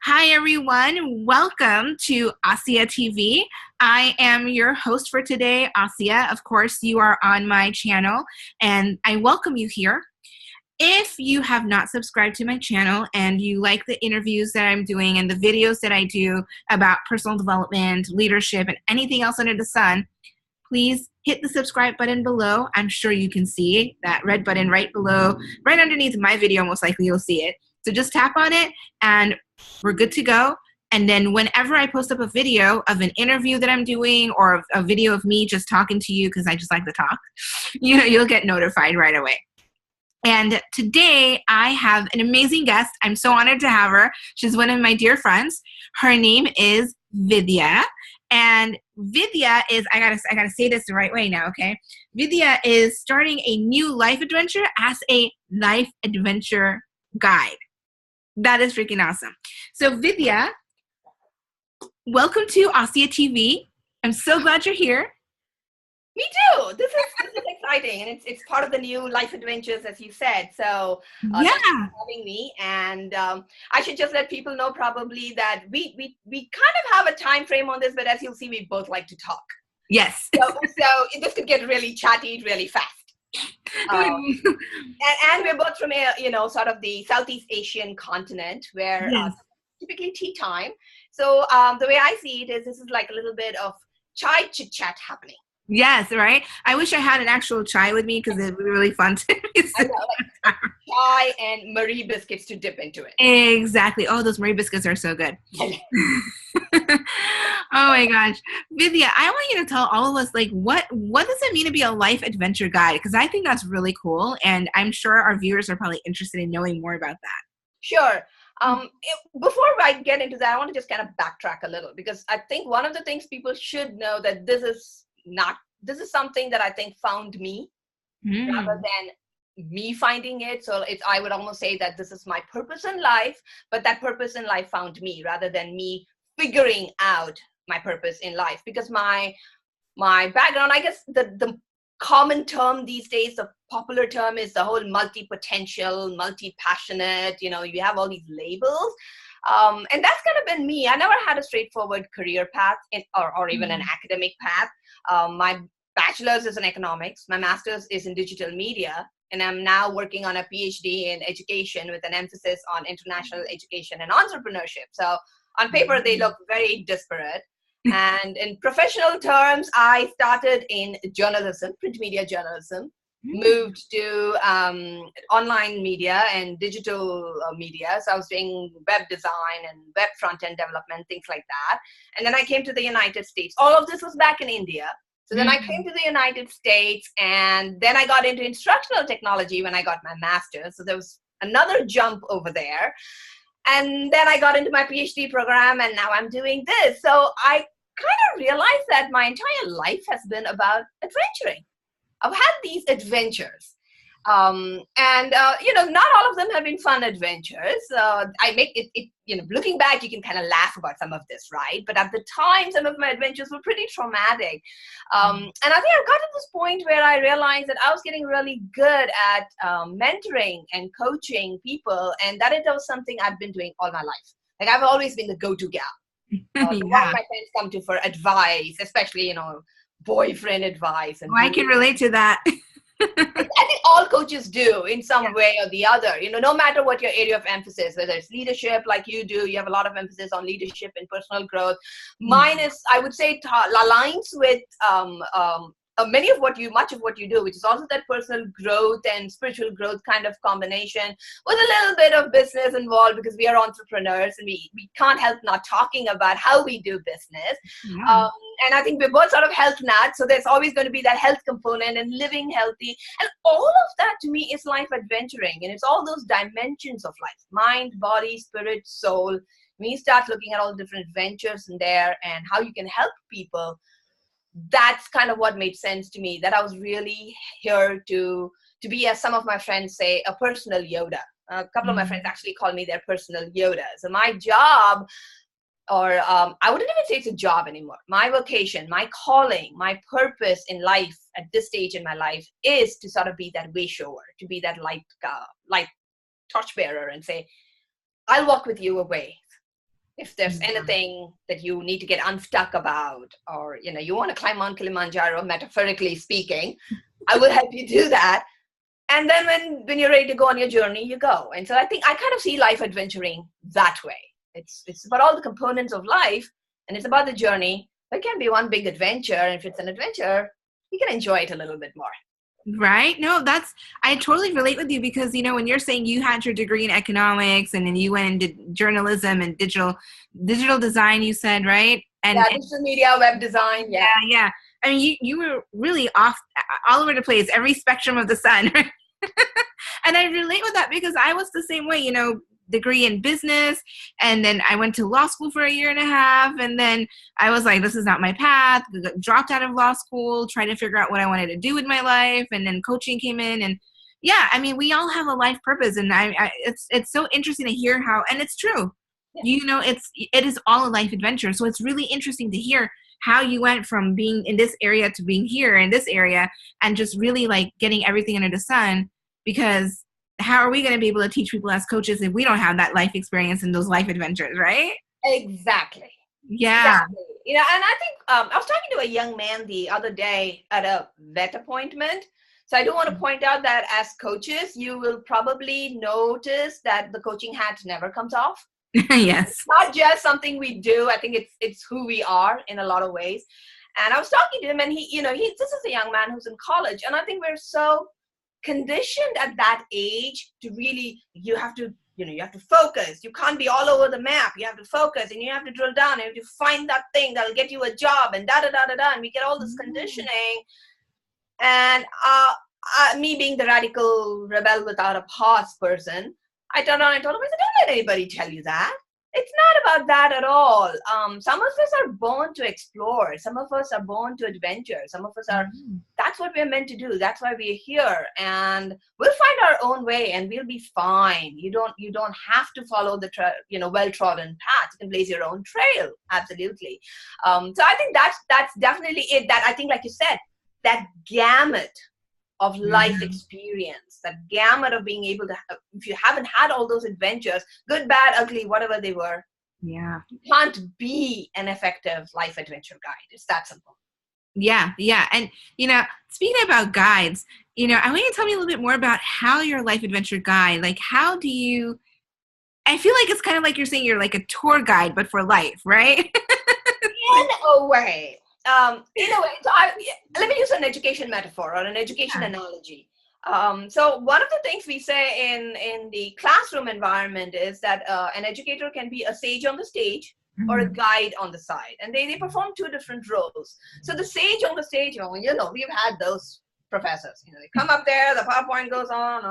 Hi, everyone. Welcome to Asia TV. I am your host for today, Asia. Of course, you are on my channel, and I welcome you here. If you have not subscribed to my channel and you like the interviews that I'm doing and the videos that I do about personal development, leadership, and anything else under the sun, please hit the subscribe button below. I'm sure you can see that red button right below, right underneath my video, most likely you'll see it. So just tap on it and we're good to go. And then whenever I post up a video of an interview that I'm doing or a video of me just talking to you because I just like to talk, you'll get notified right away. And today I have an amazing guest. I'm so honored to have her. She's one of my dear friends. Her name is Vidya. And Vidya is, I gotta say this the right way now, okay? Vidya is starting a new life adventure as a life adventure guide. That is freaking awesome. So Vidya, welcome to Asia TV. I'm so glad you're here. Me too. This is exciting, and it's part of the new life adventures, as you said. So Yeah. thanks for having me. And I should just let people know probably that we kind of have a time frame on this, but as you'll see, we both like to talk. Yes. So this could get really chatty really fast. And we're both from sort of the Southeast Asian continent, where Yes. typically tea time. So the way I see it is, this is like a little bit of chai chit chat happening. Yes, right? I wish I had an actual chai with me because it would be really fun to I know, like chai and Marie biscuits to dip into it. Exactly. Oh, those Marie biscuits are so good. Oh my gosh. Vidya, I want you to tell all of us, like, what does it mean to be a life adventure guide? Because I think that's really cool, and I'm sure our viewers are probably interested in knowing more about that. Sure. Before I get into that, I want to just kind of backtrack a little, because I think one of the things people should know that this is something that I think found me rather than me finding it. So I would almost say that this is my purpose in life, but that purpose in life found me rather than me figuring out my purpose in life. Because my background, I guess the common term these days, the popular term, is the whole multi-potential, multi-passionate, you have all these labels. And that's kind of been me. I never had a straightforward career path or even an academic path. My bachelor's is in economics. My master's is in digital media. And I'm now working on a PhD in education with an emphasis on international education and entrepreneurship. So on paper, they look very disparate. And in professional terms, I started in journalism, print media journalism, moved to online media and digital media. So I was doing web design and web front-end development, things like that. And then I came to the United States. All of this was back in India. So then I came to the United States, and then I got into instructional technology when I got my master's. So there was another jump over there. And then I got into my PhD program, and now I'm doing this. So I kind of realized that my entire life has been about adventuring. I've had these adventures. Not all of them have been fun adventures. I make it, looking back, you can kind of laugh about some of this, right? But at the time, some of my adventures were pretty traumatic. And I think I've got to this point where I realized that I was getting really good at mentoring and coaching people. And that was something I've been doing all my life. Like, I've always been the go-to gal. The one my friends come to for advice, especially, boyfriend advice. And I can relate to that. I think all coaches do in some way or the other, no matter what your area of emphasis, whether it's leadership like you do, you have a lot of emphasis on leadership and personal growth. Mine is, I would say, aligns with much of what you do, which is also that personal growth and spiritual growth kind of combination with a little bit of business involved, because we are entrepreneurs and we can't help not talking about how we do business. And I think we're both sort of health nuts, so there's always going to be that health component and living healthy. And all of that to me is life adventuring. And it's all those dimensions of life: mind, body, spirit, soul. When you start looking at all the different ventures in there and how you can help people, that's kind of what made sense to me, that I was really here to be, as some of my friends say, a personal Yoda. A couple of my friends actually call me their personal Yoda. So my job, or I wouldn't even say it's a job anymore. My vocation, my calling, my purpose in life at this stage in my life is to sort of be that way shower, to be that light torchbearer and say, I'll walk with you away. If there's Yeah. anything that you need to get unstuck about, or you want to climb Mount Kilimanjaro, metaphorically speaking, I will help you do that. And then when you're ready to go on your journey, you go. And so I think I kind of see life adventuring that way. It's about all the components of life, and it's about the journey. It can be one big adventure, and if it's an adventure, you can enjoy it a little bit more. Right? No, I totally relate with you because, when you're saying you had your degree in economics and then you went and did journalism and digital design, you said, right? And Digital media, web design. Yeah. Yeah. I mean, you were really off all over the place, every spectrum of the sun. Right? And I relate with that because I was the same way, degree in business, and then I went to law school for 1.5 years, and then I was like, this is not my path. Dropped out of law school, trying to figure out what I wanted to do with my life, and then coaching came in, and yeah, I mean, we all have a life purpose, and it's so interesting to hear how, and it's true. Yeah. It is all a life adventure, so it's really interesting to hear how you went from being in this area to being here in this area, and just really like getting everything under the sun, because how are we going to be able to teach people as coaches if we don't have that life experience and those life adventures, right? Exactly. Yeah. Exactly. And I think I was talking to a young man the other day at a vet appointment. So I do want to point out that as coaches, you will probably notice that the coaching hat never comes off. Yes. It's not just something we do. I think it's who we are in a lot of ways. And I was talking to him, and this is a young man who's in college, and I think we're so conditioned at that age to really, you have to focus. You can't be all over the map. You have to focus, and you have to drill down, and you have to find that thing that'll get you a job, and da da da da da. And we get all this conditioning. And me being the radical rebel without a pause person, I turned around and told him, I said, don't let anybody tell you that. It's not about that at all. Some of us are born to explore. Some of us are born to adventure. Some of us are, that's what we're meant to do. That's why we're here. And we'll find our own way, and we'll be fine. You don't have to follow the well-trodden path. You can blaze your own trail. Absolutely. So I think that's definitely it. That I think, like you said, that gamut of life experience, that gamut of being able to, if you haven't had all those adventures, good, bad, ugly, whatever they were, you can't be an effective life adventure guide. It's that simple. Yeah. And, speaking about guides, I want you to tell me a little bit more about how your life adventure guide, like how do you, I feel like it's kind of like you're saying you're like a tour guide, but for life, right? In a way. So let me use an education metaphor or an education analogy. So one of the things we say in the classroom environment is that an educator can be a sage on the stage or a guide on the side, and they perform two different roles. So the sage on the stage, we've had those professors. They come up there, the PowerPoint goes on,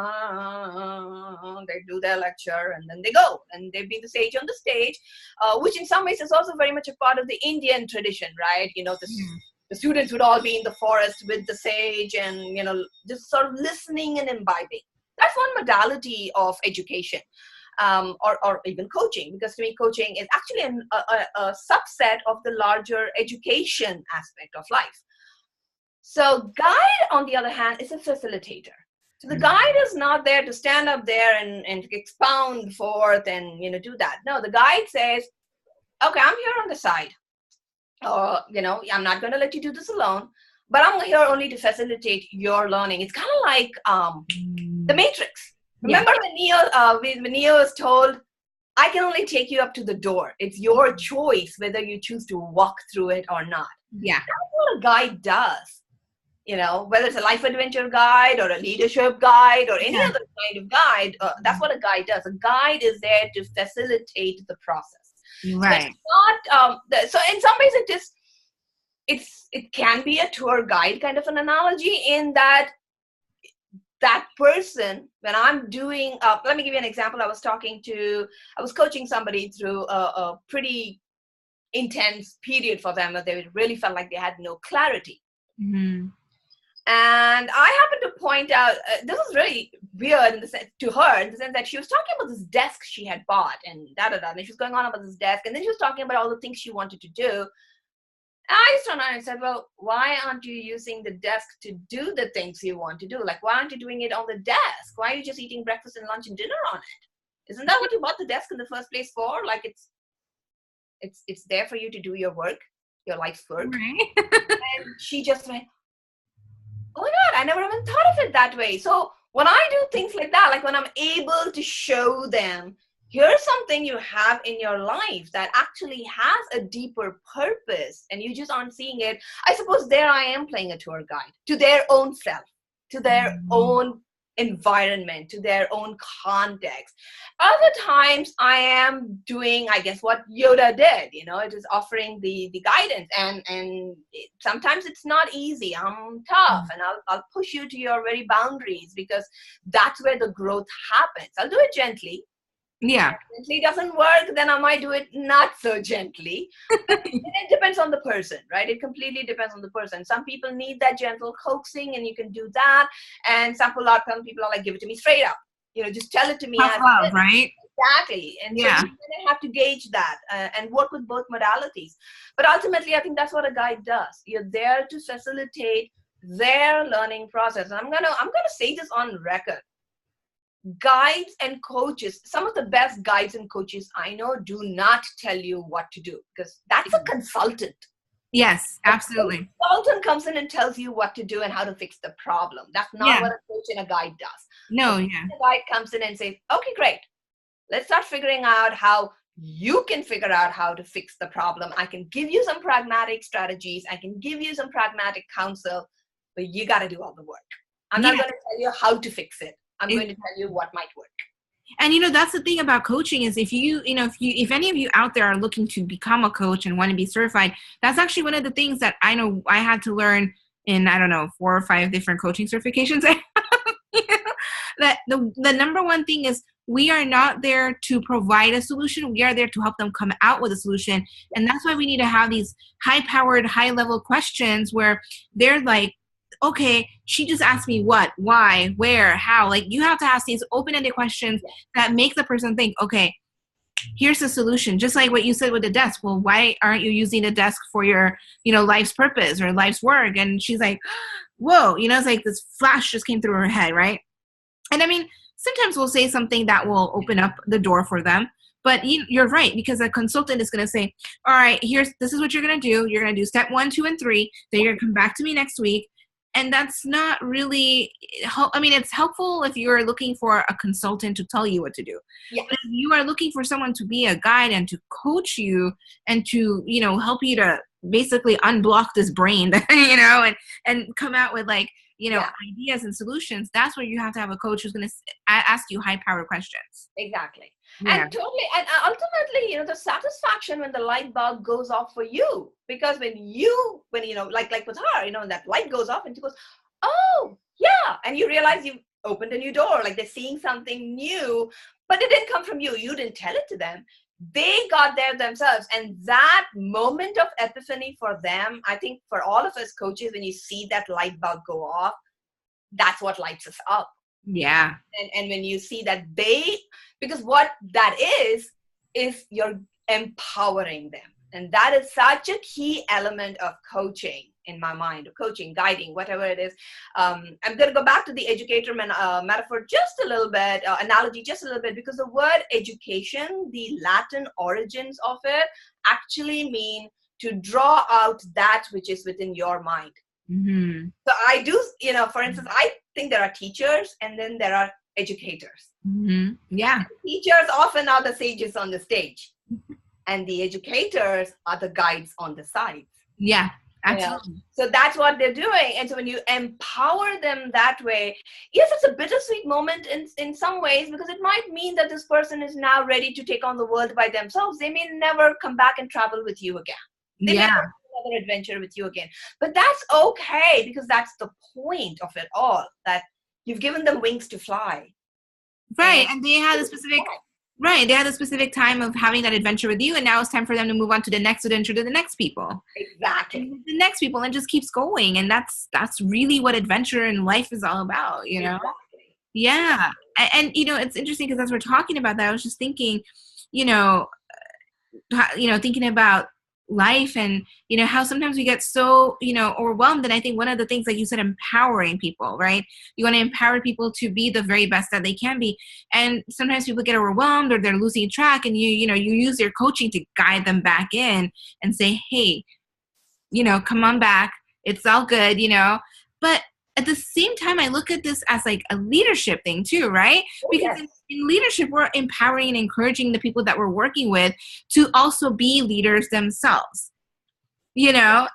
they do their lecture, and then they go, and they be the sage on the stage, which in some ways is also very much a part of the Indian tradition, right? The students would all be in the forest with the sage, and just sort of listening and imbibing. That's one modality of education, or even coaching, because to me coaching is actually a subset of the larger education aspect of life. So guide, on the other hand, is a facilitator. So the guide is not there to stand up there and expound forth and do that. No, the guide says, okay, I'm here on the side. I'm not going to let you do this alone, but I'm here only to facilitate your learning. It's kind of like the Matrix. Remember when Neo is told, I can only take you up to the door. It's your choice whether you choose to walk through it or not. Yeah. That's what a guide does. Whether it's a life adventure guide or a leadership guide or any other kind of guide, that's what a guide does. A guide is there to facilitate the process. Right. So it's not, so in some ways it can be a tour guide kind of an analogy, in that person, when I'm doing, let me give you an example. I was coaching somebody through a pretty intense period for them, where they really felt like they had no clarity. And I happened to point out, this was really weird to her, in the sense that she was talking about this desk she had bought, and and she was going on about this desk, and then she was talking about all the things she wanted to do. And I just turned around and said, well, why aren't you using the desk to do the things you want to do? Like, why aren't you doing it on the desk? Why are you just eating breakfast and lunch and dinner on it? Isn't that what you bought the desk in the first place for? Like, It's there for you to do your work, your life's work. Right. And she just went, oh my God, I never even thought of it that way. So when I do things like that, like when I'm able to show them, here's something you have in your life that actually has a deeper purpose and you just aren't seeing it. I suppose there I am playing a tour guide to their own self, to their own environment, to their own context. Other times I am doing, I guess, what Yoda did, it is offering the guidance, and sometimes it's not easy. I'm tough and I'll push you to your very boundaries, because that's where the growth happens. I'll do it gently. Yeah. If it doesn't work, then I might do it not so gently. It depends on the person, right? It completely depends on the person. Some people need that gentle coaxing, and you can do that. And some people are like, give it to me straight up. Just tell it to me. Tough love, right? Exactly. And so you have to gauge that and work with both modalities. But ultimately, I think that's what a guide does. You're there to facilitate their learning process. And I'm gonna say this on record. Guides and coaches, some of the best guides and coaches I know do not tell you what to do, because that's a consultant. Yes, absolutely. A consultant comes in and tells you what to do and how to fix the problem. That's not what a coach and a guide does. No, A guide comes in and says, okay, great. Let's start figuring out how you can figure out how to fix the problem. I can give you some pragmatic strategies. I can give you some pragmatic counsel, but you got to do all the work. I'm not going to tell you how to fix it. I'm going to tell you what might work. And that's the thing about coaching is if any of you out there are looking to become a coach and want to be certified, that's actually one of the things that I know I had to learn in, 4 or 5 different coaching certifications. That the number one thing is we are not there to provide a solution. We are there to help them come out with a solution. And that's why we need to have these high-powered, high-level questions where they're like, okay, she just asked me what, why, where, how. Like, you have to ask these open-ended questions that make the person think, okay, here's the solution. Just like what you said with the desk. Well, why aren't you using the desk for your, life's purpose or life's work? And she's like, whoa, it's like this flash just came through her head, right? And sometimes we'll say something that will open up the door for them. But you're right, because a consultant is going to say, all right, this is what you're going to do. You're going to do step 1, 2, and 3. Then you're going to come back to me next week. And that's not really, it's helpful if you're looking for a consultant to tell you what to do. Yeah. But if you are looking for someone to be a guide and to coach you and to, help you to basically unblock this brain, and come out with ideas and solutions, that's where you have to have a coach who's going to ask you high-powered questions. Exactly. Yeah. And totally, and ultimately, the satisfaction when the light bulb goes off for you, because when like with her, that light goes off and she goes, oh yeah, and you realize you opened a new door, like they're seeing something new, but it didn't come from you. You didn't tell it to them. They got there themselves. And that moment of epiphany for them, I think for all of us coaches, when you see that light bulb go off, that's what lights us up. Yeah. And when you see that because what that is you're empowering them. And that is such a key element of coaching in my mind, coaching, guiding, whatever it is. I'm going to go back to the educator metaphor just a little bit, analogy just a little bit, because the word education, the Latin origins of it actually mean to draw out that which is within your mind. Mm-hmm. So I do, for instance, I think there are teachers and then there are educators. Mm-hmm. Yeah. Teachers often are the sages on the stage. And the educators are the guides on the sides. Yeah, absolutely. So that's what they're doing. And so when you empower them that way, yes, it's a bittersweet moment in some ways, because it might mean that this person is now ready to take on the world by themselves. They may never come back and travel with you again. They may never do another adventure with you again. But that's okay, because that's the point of it all, that you've given them wings to fly. Right, and they had a specific... Right, they had a specific time of having that adventure with you, and now it's time for them to move on to the next adventure, to the next people. Exactly. And the next people, and it just keeps going, and that's really what adventure in life is all about, Exactly. Yeah, and it's interesting because as we're talking about that, I was just thinking, thinking about life and how sometimes we get so, overwhelmed. And I think one of the things, like you said, empowering people, right? You want to empower people to be the very best that they can be. And sometimes people get overwhelmed or they're losing track, and you use your coaching to guide them back in and say, hey, come on back. It's all good, But at the same time, I look at this as like a leadership thing too, right? Oh, Because yes. in leadership, we're empowering and encouraging the people that we're working with to also be leaders themselves, Yes.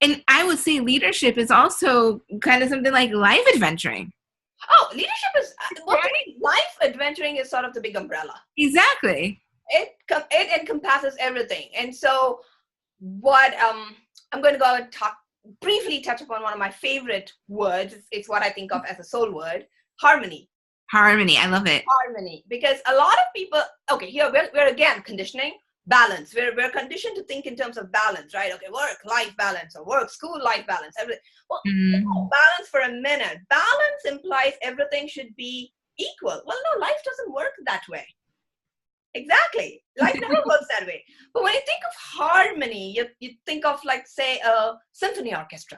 And I would say leadership is also kind of something like life adventuring. Oh, leadership is, well, to Right? me, life adventuring is sort of the big umbrella. Exactly. It encompasses everything. And so what I'm going to go and briefly touch upon one of my favorite words. It's what I think of as a soul word: harmony. Harmony. I love it. Harmony. Because a lot of people, okay, here we're again conditioning balance. We're conditioned to think in terms of balance, right? Okay, work-life balance, or work-school-life balance, everything. Well, balance for a minute. Balance implies everything should be equal. Well, no, life doesn't work that way. Exactly. Life never works that way. But when you think of harmony, you think of, like, say, a symphony orchestra.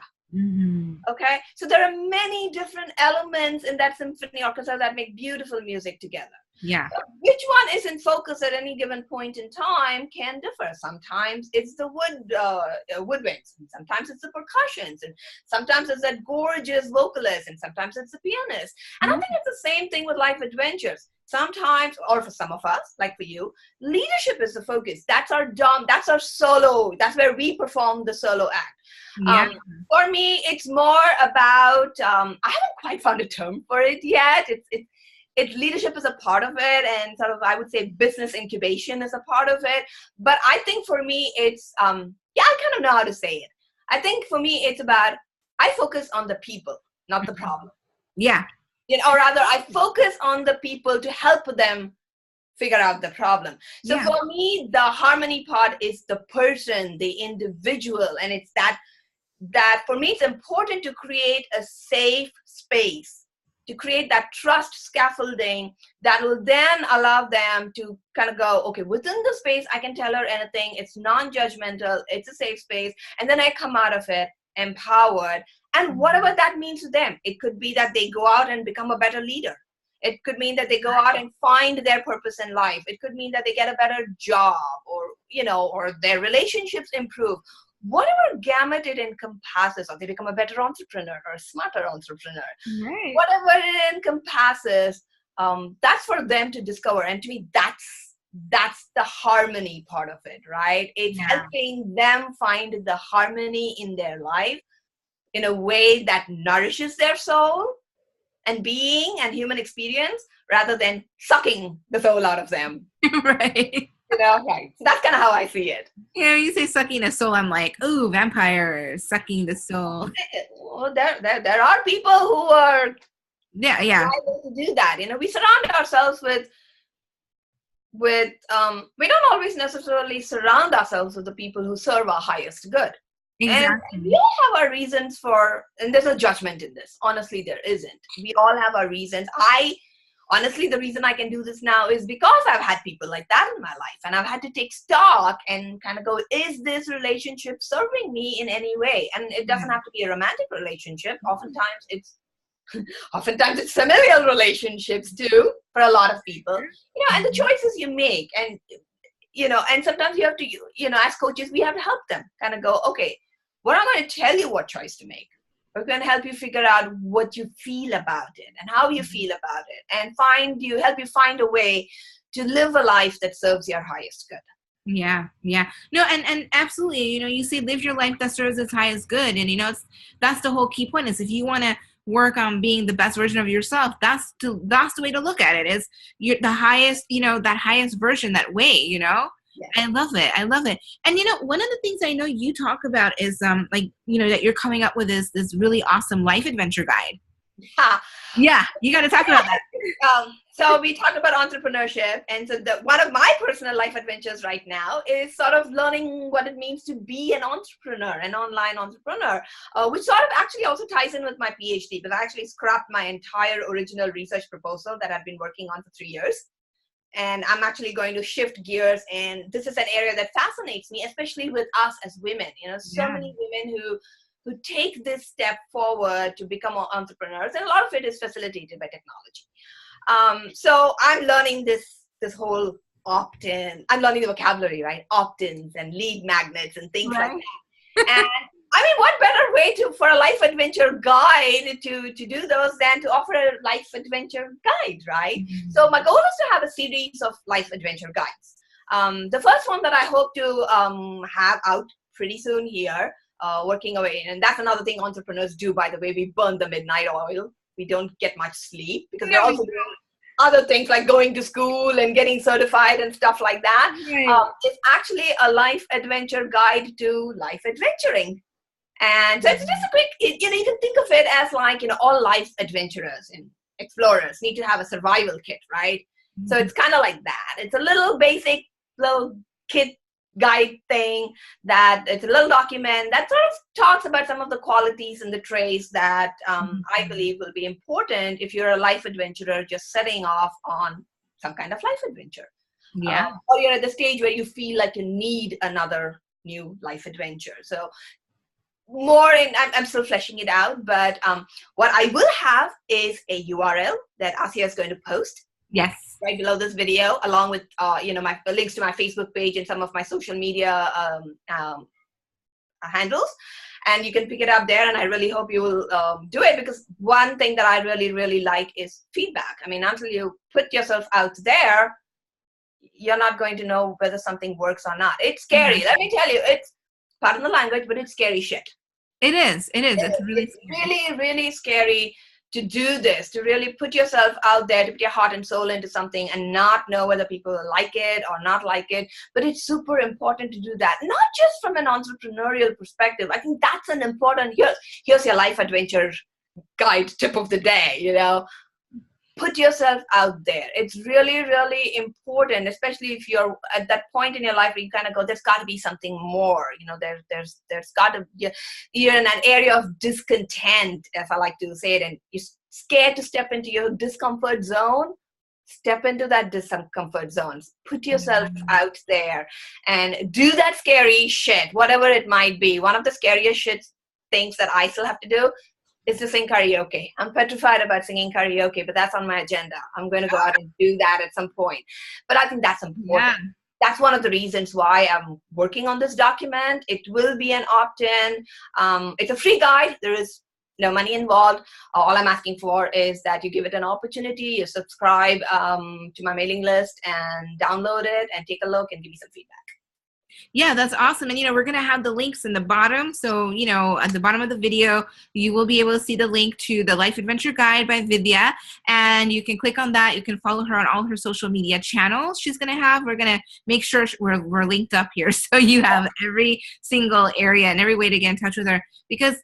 Okay? So there are many different elements in that symphony orchestra that make beautiful music together. Yeah. But which one is in focus at any given point in time can differ. Sometimes it's the woodwinds, and sometimes it's the percussions, and sometimes it's that gorgeous vocalist, and sometimes it's the pianist. And I think it's the same thing with life adventures. Sometimes, or for some of us, like for you, leadership is the focus. That's our solo. That's where we perform the solo act. Yeah. For me, it's more about, I haven't quite found a term for it yet. It's leadership is a part of it, and sort of, I would say, business incubation is a part of it. But I think for me, it's, I kind of know how to say it. I think for me, it's about, I focus on the people, not the problem. Yeah. Or rather, I focus on the people to help them figure out the problem. So for me, the harmony part is the person, the individual. And it's that for me, it's important to create a safe space, to create that trust scaffolding that will then allow them to kind of go, okay, within the space, I can tell her anything. It's non-judgmental. It's a safe space. And then I come out of it empowered. And whatever that means to them, it could be that they go out and become a better leader. It could mean that they go out and find their purpose in life. It could mean that they get a better job, or their relationships improve. Whatever gamut it encompasses, or they become a better entrepreneur or a smarter entrepreneur. Right. Whatever it encompasses, that's for them to discover. And to me, that's the harmony part of it, right? It's helping them find the harmony in their life in a way that nourishes their soul and being and human experience, rather than sucking the soul out of them. Right. Right. So that's kind of how I see it. When you say sucking the soul, I'm like, ooh, vampires sucking the soul. Well, there are people who are able to do that. We surround ourselves with we don't always necessarily surround ourselves with the people who serve our highest good. Exactly. And we all have our reasons and there's no judgment in this. Honestly, there isn't. We all have our reasons. Honestly, the reason I can do this now is because I've had people like that in my life, and I've had to take stock and kind of go, is this relationship serving me in any way? And it doesn't have to be a romantic relationship. Oftentimes it's familial relationships too, for a lot of people, and the choices you make, and, and sometimes you have to, as coaches, we have to help them kind of go, okay, we're not going to tell you what choice to make. We're going to help you figure out what you feel about it and how you feel about it, and help you find a way to live a life that serves your highest good. Yeah. No, and absolutely, you say live your life that serves its highest good. And, that's the whole key point, is if you want to work on being the best version of yourself, that's the way to look at it, is you're the highest, that highest version, that way, Yes. I love it. And, one of the things I know you talk about is, that you're coming up with this really awesome life adventure guide. Yeah, you got to talk about that. So we talked about entrepreneurship, and so one of my personal life adventures right now is sort of learning what it means to be an entrepreneur, an online entrepreneur, which sort of actually also ties in with my PhD, because I actually scrapped my entire original research proposal that I've been working on for 3 years. and I'm actually going to shift gears. And this is an area that fascinates me, especially with us as women. So many women who take this step forward to become entrepreneurs, and a lot of it is facilitated by technology. So I'm learning this whole opt-in. I'm learning the vocabulary, right? Opt-ins and lead magnets and things like that. And I mean, what better way for a life adventure guide to do those than to offer a life adventure guide, right? Mm-hmm. So my goal is to have a series of life adventure guides. The first one that I hope to have out pretty soon here, working away. And that's another thing entrepreneurs do, by the way. We burn the midnight oil. We don't get much sleep because we're also doing other things like going to school and getting certified and stuff like that. Right. It's actually a life adventure guide to life adventuring. And so it's just a quick, you can think of it as like, all life adventurers and explorers need to have a survival kit, right? Mm-hmm. So it's kind of like that. It's a little basic little kit guide thing that it's a little document that sort of talks about some of the qualities and the traits that I believe will be important if you're a life adventurer just setting off on some kind of life adventure. Yeah. Or you're at the stage where you feel like you need another new life adventure. So I'm still fleshing it out, but what I will have is a URL that Asia is going to post. Yes. Right below this video, along with my links to my Facebook page and some of my social media handles, and you can pick it up there. And I really hope you will do it, because one thing that I really, really like is feedback. I mean, until you put yourself out there, you're not going to know whether something works or not. It's scary. Mm-hmm. Let me tell you, it's, pardon the language, but it's scary shit. It is. It's really really, really scary to do this, to really put yourself out there, to put your heart and soul into something and not know whether people like it or not like it. But it's super important to do that, not just from an entrepreneurial perspective. I think that's an important, here's your life adventure guide tip of the day, Put yourself out there. It's really, really important, especially if you're at that point in your life where you kind of go, there's got to be something more. There's got to be, you're in an area of discontent, as I like to say it, and you're scared to step into your discomfort zone. Step into that discomfort zone. Put yourself out there and do that scary shit, whatever it might be. One of the scariest things that I still have to do is to sing karaoke. I'm petrified about singing karaoke, but that's on my agenda. I'm going to go out and do that at some point. But I think that's important. Yeah. That's one of the reasons why I'm working on this document. It will be an opt-in. It's a free guide. There is no money involved. All I'm asking for is that you give it an opportunity. You subscribe to my mailing list and download it and take a look and give me some feedback. Yeah, that's awesome. And, we're going to have the links in the bottom. So, at the bottom of the video, you will be able to see the link to the Life Adventure Guide by Vidya. And you can click on that. You can follow her on all her social media channels she's going to have. We're going to make sure we're linked up here. So you have every single area and every way to get in touch with her. Because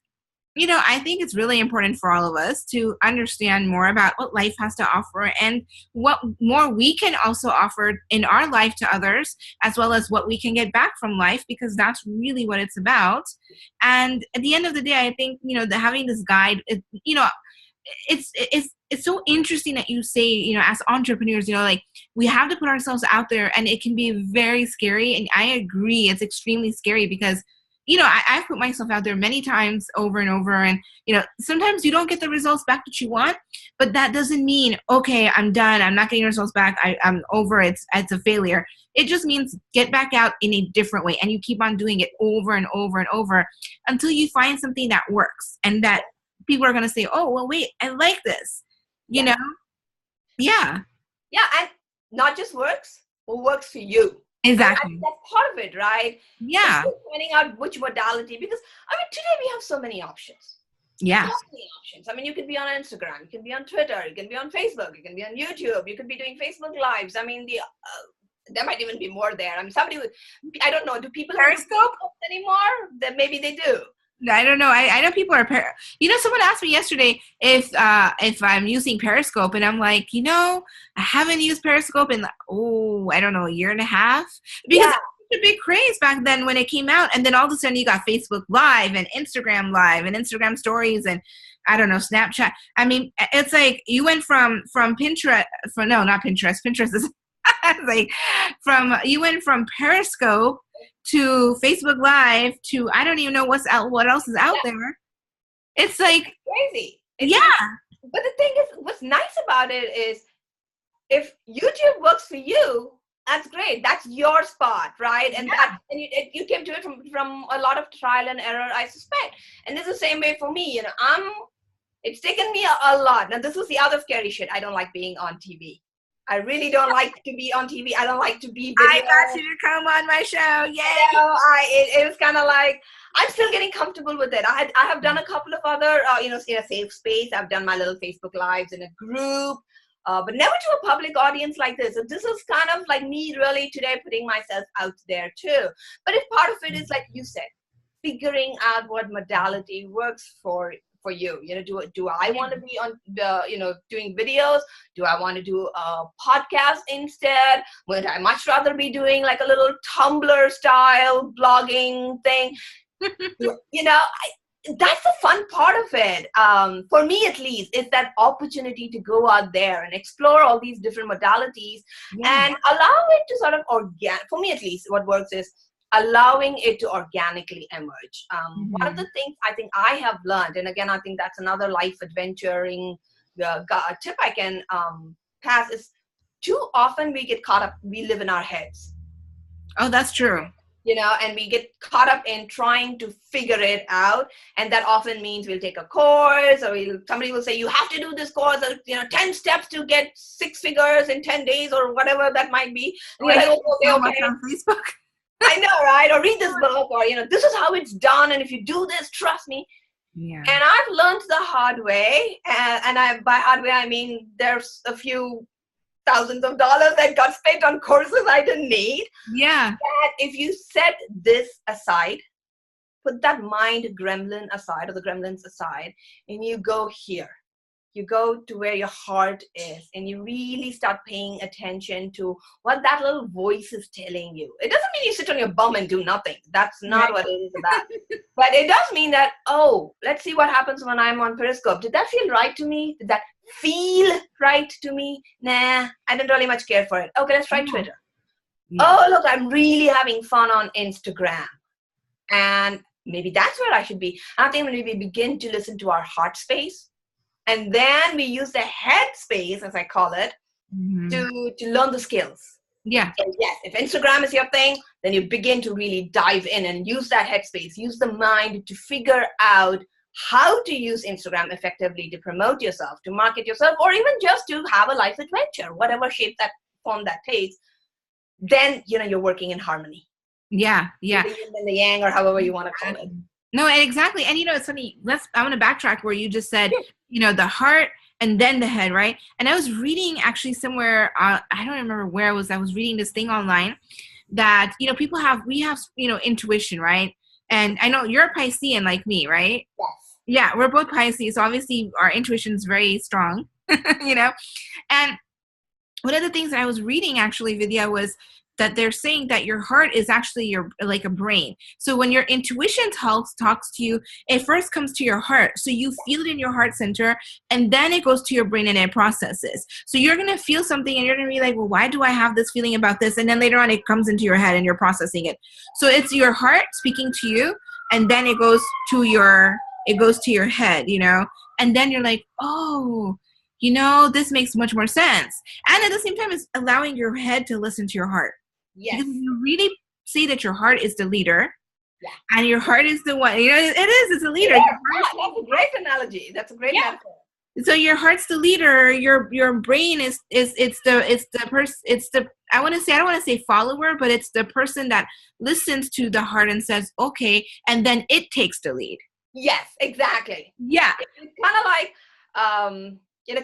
I think it's really important for all of us to understand more about what life has to offer and what more we can also offer in our life to others, as well as what we can get back from life, because that's really what it's about. And at the end of the day, I think, having this guide, it's so interesting that you say, as entrepreneurs, we have to put ourselves out there, and it can be very scary. And I agree, it's extremely scary because I've put myself out there many times over and over, and, sometimes you don't get the results back that you want, but that doesn't mean, okay, I'm done. I'm not getting results back. I'm over. It's a failure. It just means get back out in a different way, and you keep on doing it over and over and over until you find something that works and that people are going to say, oh, well, wait, I like this, Yeah. Yeah, and not just works, but works for you. Exactly. That's part of it, right? Yeah. Finding out which modality, because today we have so many options. Yeah. So many options. You can be on Instagram, you can be on Twitter, you can be on Facebook, you can be on YouTube, you could be doing Facebook Lives. There might even be more there. somebody would, I don't know, do people Periscope anymore? Then maybe they do. I don't know. I know people are, someone asked me yesterday if I'm using Periscope, and I'm like, I haven't used Periscope in, I don't know, a year and a half, because it was a big craze back then when it came out. And then all of a sudden you got Facebook Live and Instagram Live and Instagram Stories and, I don't know, Snapchat. It's like you went from Pinterest, not Pinterest. Pinterest is Like you went from Periscope to Facebook Live to I don't even know what else is out there. It's like crazy. Yeah. But the thing is, what's nice about it is if YouTube works for you, that's great. That's your spot, right? And you came to it from a lot of trial and error, I suspect. And it's the same way for me. It's taken me a lot. Now, this was the other scary shit. I don't like being on TV. I really don't like to be on TV. I don't like to be video. I got you to come on my show. Yay! It was kind of like, I'm still getting comfortable with it. I have done a couple of other, in a safe space. I've done my little Facebook Lives in a group, but never to a public audience like this. So this is kind of like me really today putting myself out there too. But if part of it is like you said, figuring out what modality works for you. Do I want to be on doing videos? Do I want to do a podcast instead? Would I much rather be doing like a little Tumblr style blogging thing? That's the fun part of it. For me, at least, is that opportunity to go out there and explore all these different modalities and allow it to sort of for me, at least, what works is allowing it to organically emerge. One of the things I think I have learned, and again, I think that's another life adventuring tip I can pass, is too often we get caught up, we live in our heads. Oh, that's true. And we get caught up in trying to figure it out. And that often means we'll take a course, or somebody will say, you have to do this course, or, 10 steps to get 6 figures in 10 days, or whatever that might be. And you're like, okay. On Facebook. I know, right? Or read this book, or, this is how it's done. And if you do this, trust me. Yeah. And I've learned the hard way. And by hard way, I mean, there's a few thousands of dollars that got spent on courses I didn't need. Yeah. That if you set this aside, put that mind gremlin aside, or the gremlins aside, and you go here. You go to where your heart is, and you really start paying attention to what that little voice is telling you. It doesn't mean you sit on your bum and do nothing. That's not what it is about. But it does mean that, let's see what happens when I'm on Periscope. Did that feel right to me? Did that feel right to me? Nah, I didn't really much care for it. Okay, let's try Twitter. Yeah. Oh, look, I'm really having fun on Instagram. And maybe that's where I should be. I think when we begin to listen to our heart space, and then we use the head space, as I call it, to learn the skills. Yeah. So yes, if Instagram is your thing, then you begin to really dive in and use that headspace, use the mind to figure out how to use Instagram effectively to promote yourself, to market yourself, or even just to have a life adventure, whatever form that takes. Then, you're working in harmony. Yeah, yeah. The yin and the yang, or however you want to call it. No, exactly. And it's funny, I want to backtrack where you just said, the heart and then the head, right? And I was reading actually somewhere, I don't remember where I was reading this thing online that, we have intuition, right? And I know you're a Piscean like me, right? Yes. Yeah, we're both Pisces. So obviously our intuition is very strong, And one of the things that I was reading actually, Vidya, was that they're saying that your heart is actually like a brain. So when your intuition talks to you, it first comes to your heart. So you feel it in your heart center, and then it goes to your brain and it processes. So you're going to feel something and you're going to be like, well, why do I have this feeling about this? And then later on it comes into your head and you're processing it. So it's your heart speaking to you, and then it goes to your head, and then you're like, oh, this makes much more sense. And at the same time, it's allowing your head to listen to your heart. Yes. Because you really say that your heart is the leader, and your heart is the one. It's a leader. Yeah, that's a great analogy. That's a great metaphor. So your heart's the leader. Your brain is I don't want to say follower, but it's the person that listens to the heart and says okay, and then it takes the lead. Yes, exactly. Yeah, it's kind of like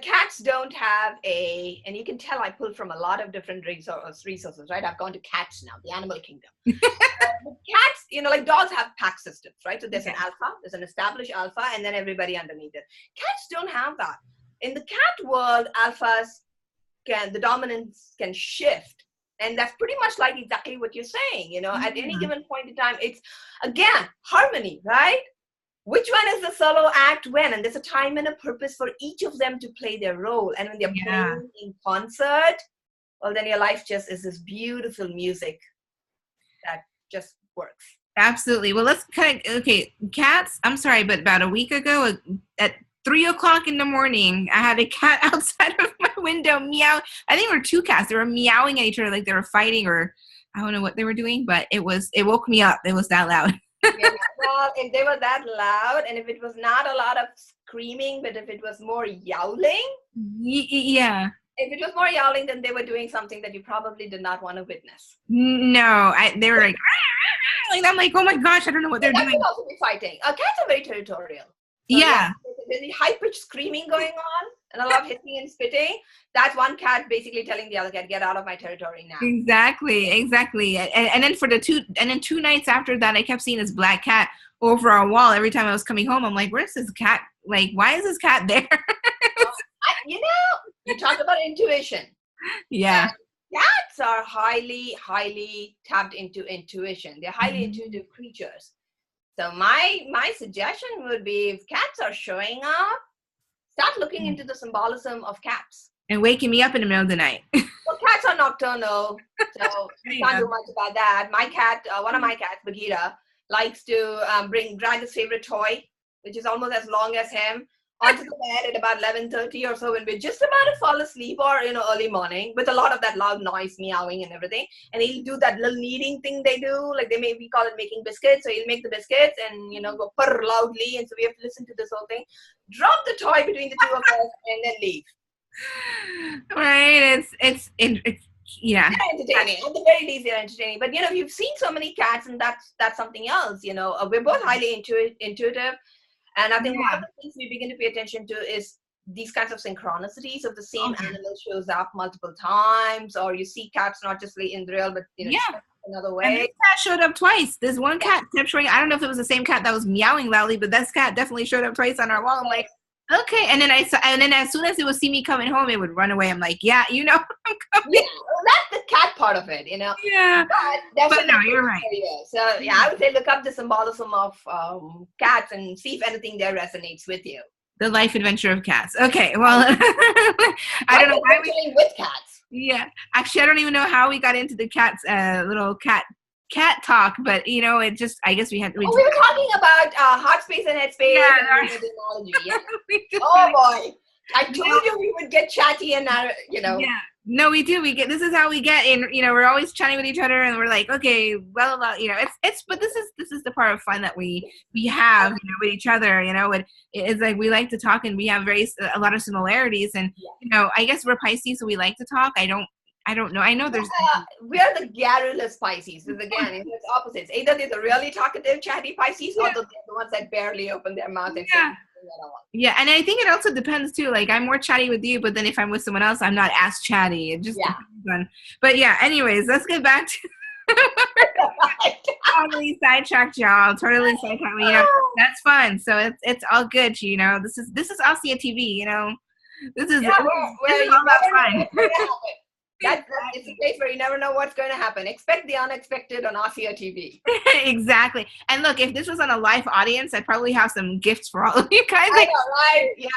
cats don't have and you can tell I pulled from a lot of different resources, right? I've gone to cats now, the animal kingdom. Cats, like dogs have pack systems, right? So there's an alpha, there's an established alpha, and then everybody underneath it. Cats don't have that. In the cat world, the dominance can shift. And that's pretty much like exactly what you're saying, at any given point in time, it's, again, harmony, right? Which one is the solo act when? And there's a time and a purpose for each of them to play their role. And when they're playing in concert, well, then your life just is this beautiful music that just works. Absolutely. Well, let's okay, cats, I'm sorry, but about a week ago at 3:00 in the morning, I had a cat outside of my window meow. I think there were two cats. They were meowing at each other like they were fighting, or I don't know what they were doing, but it woke me up. It was that loud. Yeah, well, if they were that loud, and if it was not a lot of screaming, but if it was more yowling. Yeah. If it was more yowling, then they were doing something that you probably did not want to witness. No, they were like I'm like, oh my gosh, I don't know what they're doing. That could also be fighting. Cats are very territorial. So yeah. There's the high-pitched screaming going on and a lot of hissing and spitting. That's one cat basically telling the other cat, get out of my territory now. Exactly. And then two nights after that, I kept seeing this black cat over our wall. Every time I was coming home, I'm like, where's this cat? Like, why is this cat there? You talk about intuition. Yeah. And cats are highly, highly tapped into intuition. They're highly intuitive creatures. So my suggestion would be, if cats are showing up, start looking into the symbolism of cats. And waking me up in the middle of the night. Well, cats are nocturnal, so you can't do much about that. My cat, one of my cats, Vidya, likes to drag his favorite toy, which is almost as long as him, onto the bed at about 11:30 or so, when we're just about to fall asleep, or early morning, with a lot of that loud noise, meowing and everything. And he'll do that little kneading thing they do, like we call it making biscuits. So he'll make the biscuits and go purr loudly, and so we have to listen to this whole thing. Drop the toy between the two of us and then leave. Right, it's yeah. They're entertaining. At the very least, they're entertaining. But you've seen so many cats, and that's something else. We're both highly intuitive. And I think one of the things we begin to pay attention to is these kinds of synchronicities of the same animal shows up multiple times, or you see cats not just in the real, but another way. And this cat showed up twice. This one cat kept showing. I don't know if it was the same cat that was meowing loudly, but this cat definitely showed up twice on our wall. I'm like, okay. And then as soon as it would see me coming home, it would run away. I'm like, I'm coming. Yeah, well, that's the cat part of it, Yeah. But no, you're right. So I would say look up the symbolism of cats and see if anything there resonates with you. The life adventure of cats. Okay, well, I don't know why we with cats. Yeah, actually, I don't even know how we got into the cat's little cat talk, but it just, I guess we had. We were talking about heart space and head space. Yeah. Oh boy, I told you we would get chatty and Yeah. No, we do. This is how we get in. We're always chatting with each other, and we're like, okay, well, it's. But this is the part of fun that we have, with each other. It's like we like to talk, and we have a lot of similarities. And I guess we're Pisces, so we like to talk. I don't know. I know there's. We are the garrulous Pisces. Because again, it's opposites. Either they're the really talkative, chatty Pisces, or they're the ones that barely open their mouth and say. Yeah, and I think it also depends too. Like, I'm more chatty with you, but then if I'm with someone else, I'm not as chatty. It just depends on. But anyways, let's get back to totally sidetracked, y'all. Totally sidetracked. That's fun. So it's all good. This is Aussie TV. This is all about fun. It's a place where you never know what's going to happen. Expect the unexpected on ASIA TV. Exactly. And look, if this was on a live audience, I'd probably have some gifts for all of you guys. I know, right? Yeah.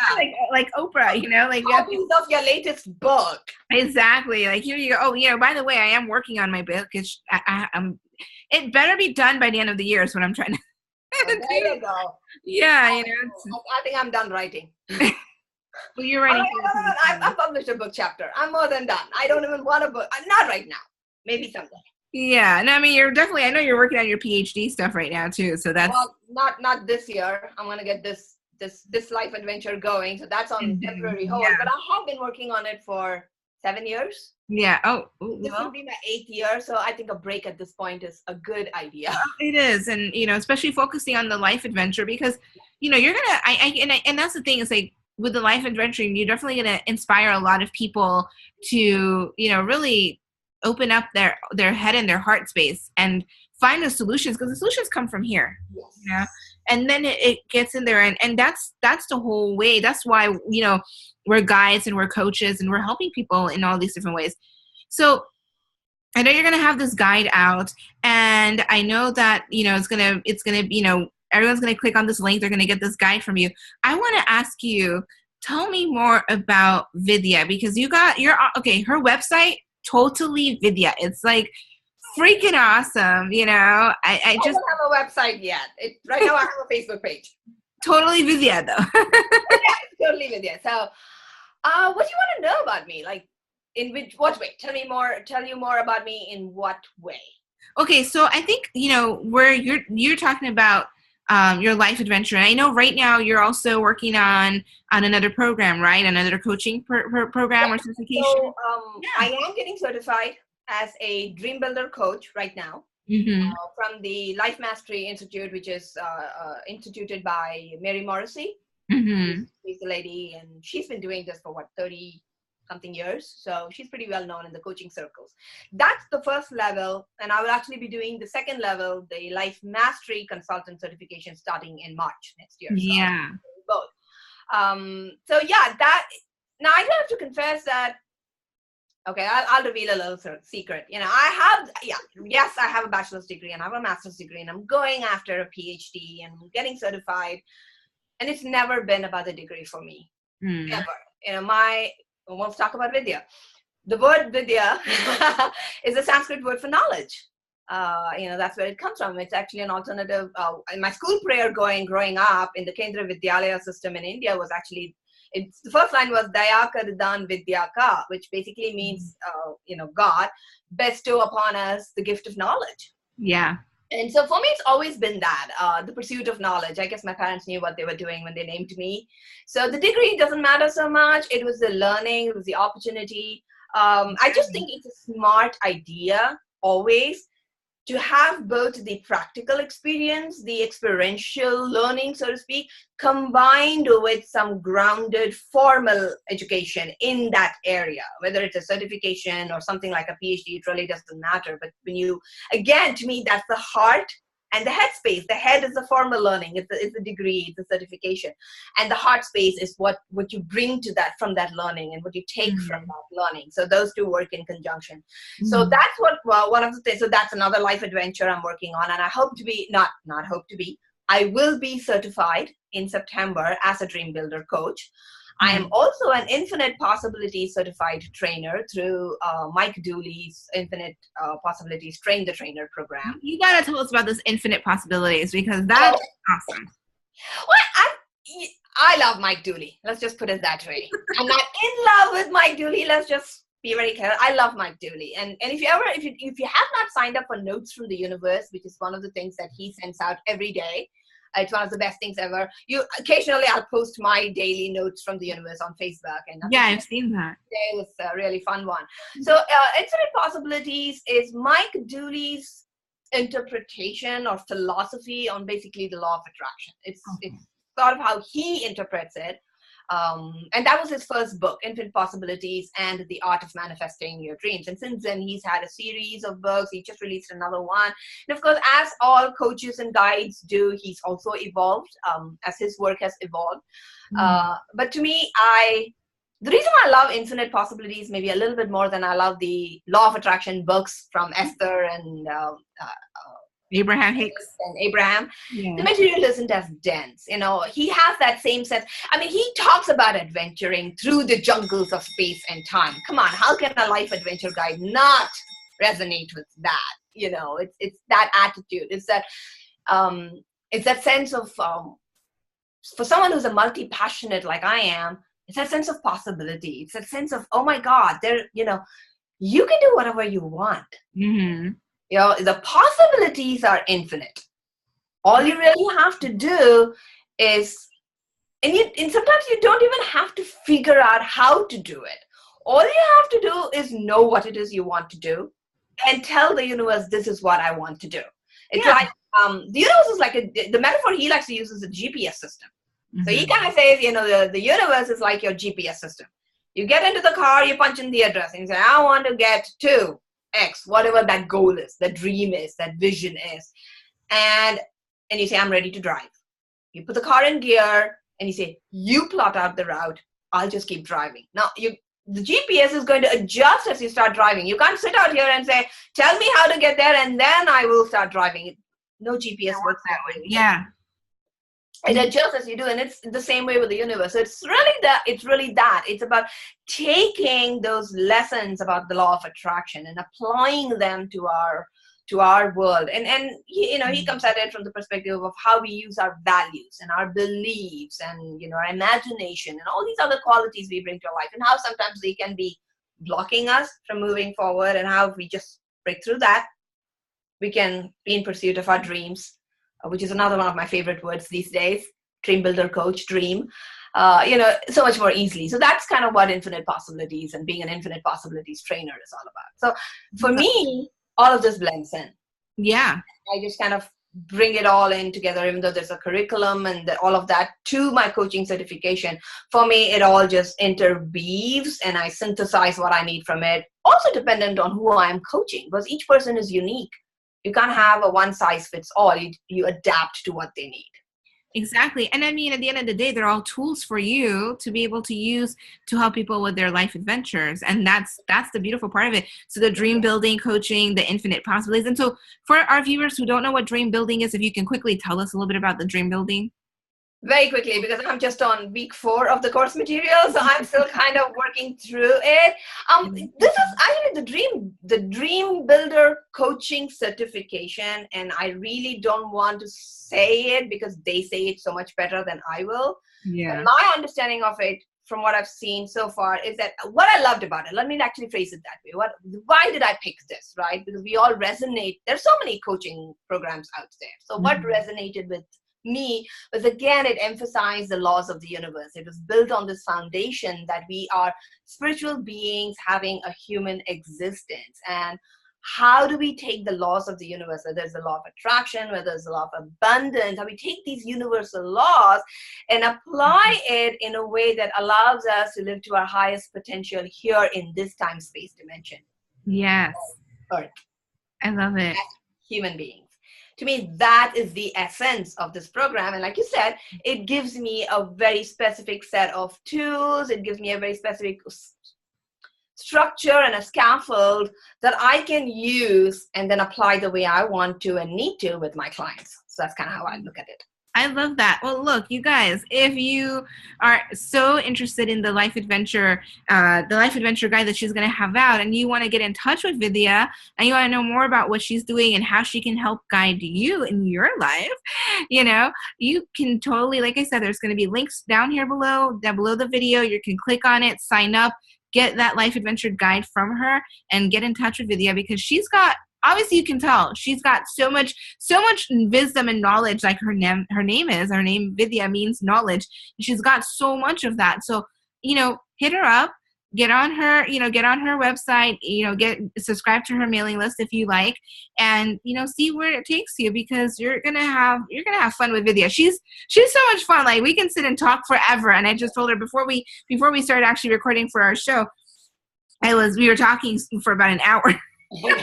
Like Oprah, like copies of your latest book. Exactly. Like, here you go. Oh, by the way, I am working on my book. It better be done by the end of the year is what I'm trying to do. There you go. Yeah, I think I'm done writing. Well, you're writing. I've published a book chapter. I'm more than done. I don't even want a book. Not right now. Maybe someday. Yeah, no, I mean, you're definitely. I know you're working on your PhD stuff right now too. So that's not this year. I'm gonna get this life adventure going. So that's on temporary hold. But I have been working on it for 7 years. Yeah. This will be my 8th year. So I think a break at this point is a good idea. It is, and especially focusing on the life adventure, because you're gonna. And that's the thing, is like, with the life adventuring, you're definitely going to inspire a lot of people to, really open up their head and their heart space and find the solutions, because the solutions come from here. Yes. And then it gets in there, and that's the whole way. That's why, we're guides and we're coaches and we're helping people in all these different ways. So I know you're going to have this guide out, and I know that, it's going to, everyone's going to click on this link. They're going to get this guide from you. I want to ask you, tell me more about Vidya, because her website totally Vidya. It's like freaking awesome, you know. I just don't have a website yet. Right now I have a Facebook page. Totally Vidya though. Yeah, totally Vidya. So what do you want to know about me? Like, in what way? Tell you more about me in what way? Okay, so I think, you know, where you're talking about your life adventure. And I know right now you're also working on another program, right? Another coaching program or certification. So I am getting certified as a Dream Builder coach right now from the Life Mastery Institute, which is instituted by Mary Morrissey. She's the lady, and she's been doing this for 30 something years. So she's pretty well known in the coaching circles. That's the first level. And I will actually be doing the second level, the Life Mastery Consultant certification, starting in March next year. Yeah. So both. So yeah, now I do have to confess that, okay, I'll reveal a little secret. You know, I have a bachelor's degree and I have a master's degree, and I'm going after a PhD and getting certified. And it's never been about the degree for me. Never. You know, let's talk about Vidya. The word Vidya is a Sanskrit word for knowledge. You know, that's where it comes from. It's actually an alternative. In my school prayer growing up in the Kendra Vidyalaya system in India was actually, the first line was Daya Karidan Vidya Ka, which basically means, you know, God, bestow upon us the gift of knowledge. Yeah. And so for me, it's always been that, the pursuit of knowledge. I guess my parents knew what they were doing when they named me. So the degree doesn't matter so much. It was the learning. It was the opportunity. I just think it's a smart idea always to have both the practical experience, the experiential learning, so to speak, combined with some grounded formal education in that area, whether it's a certification or something like a PhD, it really doesn't matter. But when you, again, to me, that's the heart and the head space. The head is the formal learning, it's a degree, it's a certification. And the heart space is what you bring to that, from that learning, and what you take from that learning. So those two work in conjunction. So that's one of the things. So that's another life adventure I'm working on. And I hope to be, not hope to be, I will be certified in September as a Dream Builder coach. I am also an Infinite Possibilities certified trainer through Mike Dooley's Infinite Possibilities Train the Trainer program. You gotta tell us about this Infinite Possibilities, because that's awesome. Well, I love Mike Dooley. Let's just put it that way. I'm not in love with Mike Dooley. Let's just be very clear. I love Mike Dooley. And if you have not signed up for Notes from the Universe, which is one of the things that he sends out every day, it's one of the best things ever. Occasionally I'll post my daily notes from the universe on Facebook. And yeah, I've seen that. It was a really fun one. So Infinite Possibilities is Mike Dooley's interpretation or philosophy on basically the law of attraction. It's sort of how he interprets it. And that was his first book, Infinite Possibilities and the Art of Manifesting Your Dreams. And since then, he's had a series of books. He just released another one. And of course, as all coaches and guides do, he's also evolved as his work has evolved. But to me, the reason I love Infinite Possibilities maybe a little bit more than I love the Law of Attraction books from Esther and Abraham Hicks. And Abraham. Yeah. The material isn't as dense. You know, he has that same sense. I mean, he talks about adventuring through the jungles of space and time. Come on, how can a life adventure guide not resonate with that? You know, it's that attitude. It's that sense of, for someone who's a multi-passionate like I am, it's that sense of possibility. It's that sense of, oh my God, you can do whatever you want. You know, the possibilities are infinite. All you really have to do is, and sometimes you don't even have to figure out how to do it. All you have to do is know what it is you want to do and tell the universe, this is what I want to do. It's like, the universe is like, the metaphor he likes to use is a GPS system. So he kind of says, you know, the universe is like your GPS system. You get into the car, you punch in the address and you say, I want to get to X, whatever that goal is, that dream is, that vision is. And you say, I'm ready to drive. You put the car in gear and you say, you plot out the route. I'll just keep driving. Now, the GPS is going to adjust as you start driving. You can't sit out here and say, tell me how to get there and then I will start driving. No GPS works that way. Yeah. It adjusts as you do, and it's the same way with the universe. So it's really that. It's about taking those lessons about the law of attraction and applying them to our world. And he comes at it from the perspective of how we use our values and our beliefs and our imagination and all these other qualities we bring to our life, and how sometimes they can be blocking us from moving forward, and how if we just break through that, we can be in pursuit of our dreams, which is another one of my favorite words these days, dream builder, coach, dream, so much more easily. So that's kind of what infinite possibilities and being an infinite possibilities trainer is all about. So for me, all of this blends in. Yeah. I just kind of bring it all in together, even though there's a curriculum and all of that to my coaching certification. For me, it all just interweaves, and I synthesize what I need from it. Also dependent on who I am coaching, because each person is unique. You can't have a one size fits all. You adapt to what they need. Exactly. And I mean, at the end of the day, they're all tools for you to be able to use to help people with their life adventures. And that's the beautiful part of it. So the dream building, coaching, the infinite possibilities. And so for our viewers who don't know what dream building is, if you can quickly tell us a little bit about the dream building. Very quickly, because I'm just on week 4 of the course material, so I'm still kind of working through it. This is actually the Dream Builder coaching certification, and I really don't want to say it because they say it so much better than I will. Yeah. But my understanding of it, from what I've seen so far, is that what I loved about it. Let me actually phrase it that way. Why did I pick this, right? Because we all resonate. There's so many coaching programs out there. So what resonated with me was, again, it emphasized the laws of the universe. It was built on this foundation that we are spiritual beings having a human existence, and how do we take the laws of the universe, whether it's the law of attraction, whether it's the law of abundance, how we take these universal laws and apply it in a way that allows us to live to our highest potential here in this time space dimension. Yes. Earth. I love it. Human beings. To me, that is the essence of this program. And like you said, it gives me a very specific set of tools. It gives me a very specific structure and a scaffold that I can use and then apply the way I want to and need to with my clients. So that's kind of how I look at it. I love that. Well, look, you guys, if you are so interested in the life adventure guide that she's going to have out, and you want to get in touch with Vidya, and you want to know more about what she's doing and how she can help guide you in your life, you can totally, like I said, there's going to be links down below the video. You can click on it, sign up, get that life adventure guide from her, and get in touch with Vidya, because she's got, obviously you can tell, she's got so much wisdom and knowledge. Like her name Vidya means knowledge. She's got so much of that. So, hit her up, get on her website, subscribe to her mailing list if you like, and, see where it takes you, because you're going to have fun with Vidya. She's so much fun. Like, we can sit and talk forever. And I just told her before we started actually recording for our show, we were talking for about an hour. We were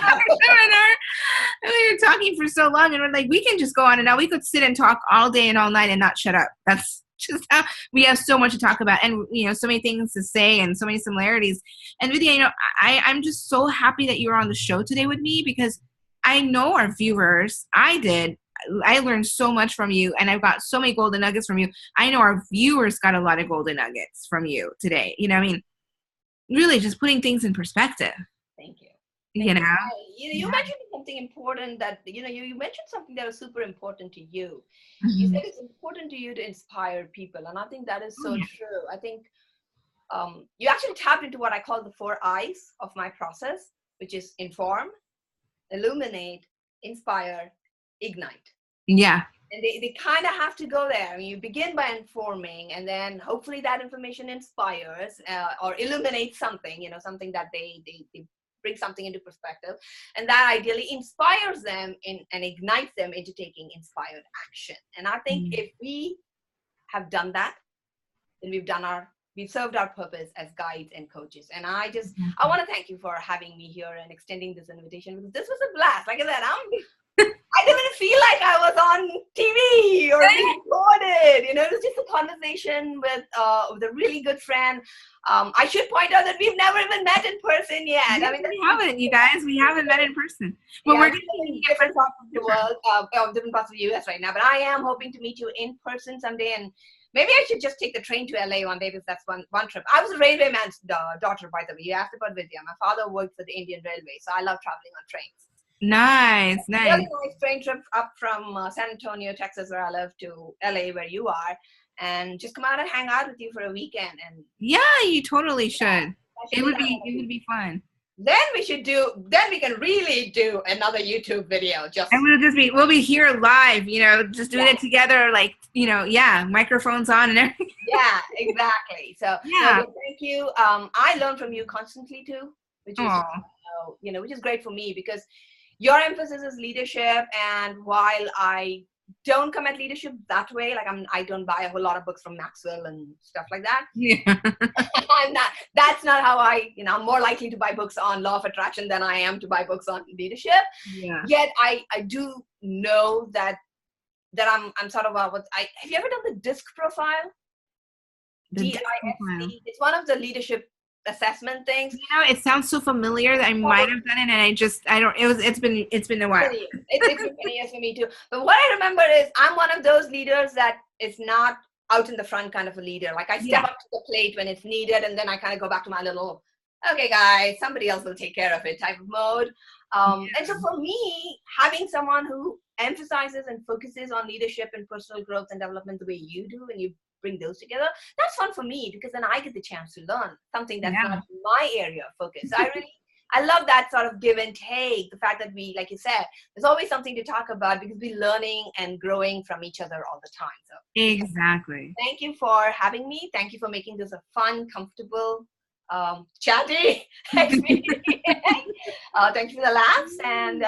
talking for so long, and we're like, we can just go on and on. We could sit and talk all day and all night and not shut up. That's just how we have so much to talk about, and so many things to say and so many similarities. And Vidya, I'm just so happy that you were on the show today with me, because I know our viewers, I learned so much from you, and I've got so many golden nuggets from you. I know our viewers got a lot of golden nuggets from you today. Really just putting things in perspective. Thank you. You mentioned something important that, you mentioned something that was super important to you. You said it's important to you to inspire people. And I think that is so true. I think you actually tapped into what I call the 4 I's of my process, which is inform, illuminate, inspire, ignite. Yeah. And they kind of have to go there. I mean, you begin by informing, and then hopefully that information inspires or illuminates something, something that they bring something into perspective, and that ideally inspires them and ignites them into taking inspired action. And I think if we have done that, then we've served our purpose as guides and coaches. And I want to thank you for having me here and extending this invitation, because this was a blast. Like I said, I didn't feel like I was on TV or being recorded. it. You know, it was just a conversation with a really good friend. I should point out that we've never even met in person yet. I mean, we haven't, you guys. We haven't met in person. But yeah, we're going to in different parts of the world, different parts of the US right now. But I am hoping to meet you in person someday. And maybe I should just take the train to LA one day, because that's one trip. I was a railway man's daughter, by the way. You asked about Vidya. My father worked for the Indian Railway, so I love traveling on trains. Nice. Really nice train trip up from San Antonio, Texas, where I live, to LA, where you are, and just come out and hang out with you for a weekend. And yeah, you totally should. It would be fun. Then we can really do another YouTube video. And we'll be here live, you know, just doing it together, like, you know, microphones on and everything. Yeah, exactly. So yeah, thank you. I learn from you constantly too, which is which is great for me, because your emphasis is leadership, and while I don't come at leadership that way, like I don't buy a whole lot of books from Maxwell and stuff like that. Yeah. That's not how I'm more likely to buy books on law of attraction than I am to buy books on leadership. Yeah. Yet I do know that I'm sort of have you ever done the DISC profile? DISC. It's one of the leadership assessment things. You know, it sounds so familiar that I might have done it, and it's been a while. It's been 20 years for me too. But what I remember is I'm one of those leaders that is not out in the front kind of a leader. Like I step up to the plate when it's needed, and then I kind of go back to my little, okay guys, somebody else will take care of it type of mode. And so for me, having someone who emphasizes and focuses on leadership and personal growth and development the way you do, and you bring those together, that's fun for me, because then I get the chance to learn something that's not my area of focus. So I love that sort of give and take, the fact that we, like you said, there's always something to talk about, because we're learning and growing from each other all the time. So exactly. Thank you for having me. Thank you for making this a fun, comfortable, chatty experience. Thank you for the laughs. And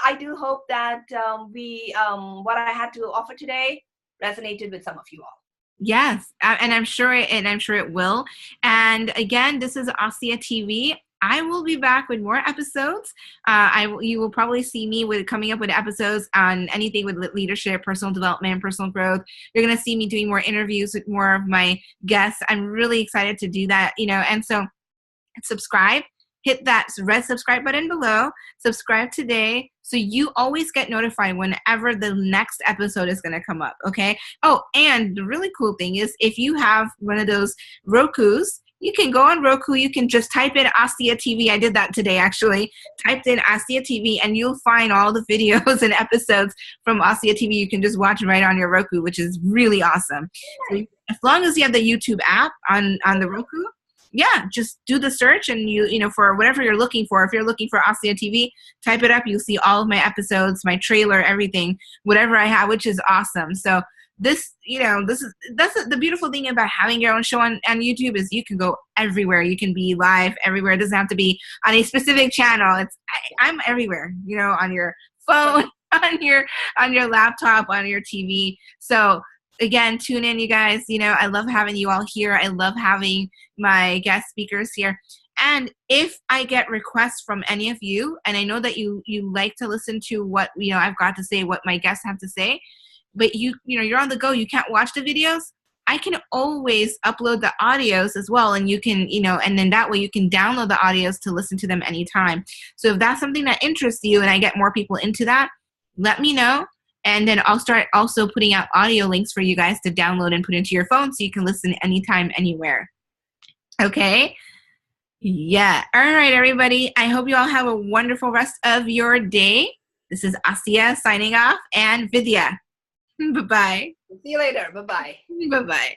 I do hope that what I had to offer today resonated with some of you all. Yes, and I'm sure it will. And again, this is ASIA TV. I will be back with more episodes. You will probably see me coming up with episodes on anything with leadership, personal development, personal growth. You're going to see me doing more interviews with more of my guests. I'm really excited to do that, and so subscribe. Hit that red subscribe button below. Subscribe today so you always get notified whenever the next episode is going to come up, okay? Oh, and the really cool thing is, if you have one of those Rokus, you can go on Roku. You can just type in ASIA TV. I did that today, actually. Typed in ASIA TV, and you'll find all the videos and episodes from ASIA TV. You can just watch right on your Roku, which is really awesome. So as long as you have the YouTube app on the Roku, just do the search, and you for whatever you're looking for. If you're looking for ASIA TV, type it up. You'll see all of my episodes, my trailer, everything, whatever I have, which is awesome. So that's the beautiful thing about having your own show on YouTube, is you can go everywhere. You can be live everywhere. It doesn't have to be on a specific channel. I'm everywhere, on your phone, on your laptop, on your TV. So again, tune in, you guys. I love having you all here. I love having my guest speakers here. And if I get requests from any of you, and I know that you like to listen to what I've got to say, what my guests have to say, but you're on the go, you can't watch the videos, I can always upload the audios as well, and you can and then that way you can download the audios to listen to them anytime. So if that's something that interests you, and I get more people into that, let me know. And then I'll start also putting out audio links for you guys to download and put into your phone, so you can listen anytime, anywhere. Okay? Yeah. All right, everybody. I hope you all have a wonderful rest of your day. This is ASIA signing off, and Vidya. Bye-bye. See you later. Bye-bye. Bye-bye.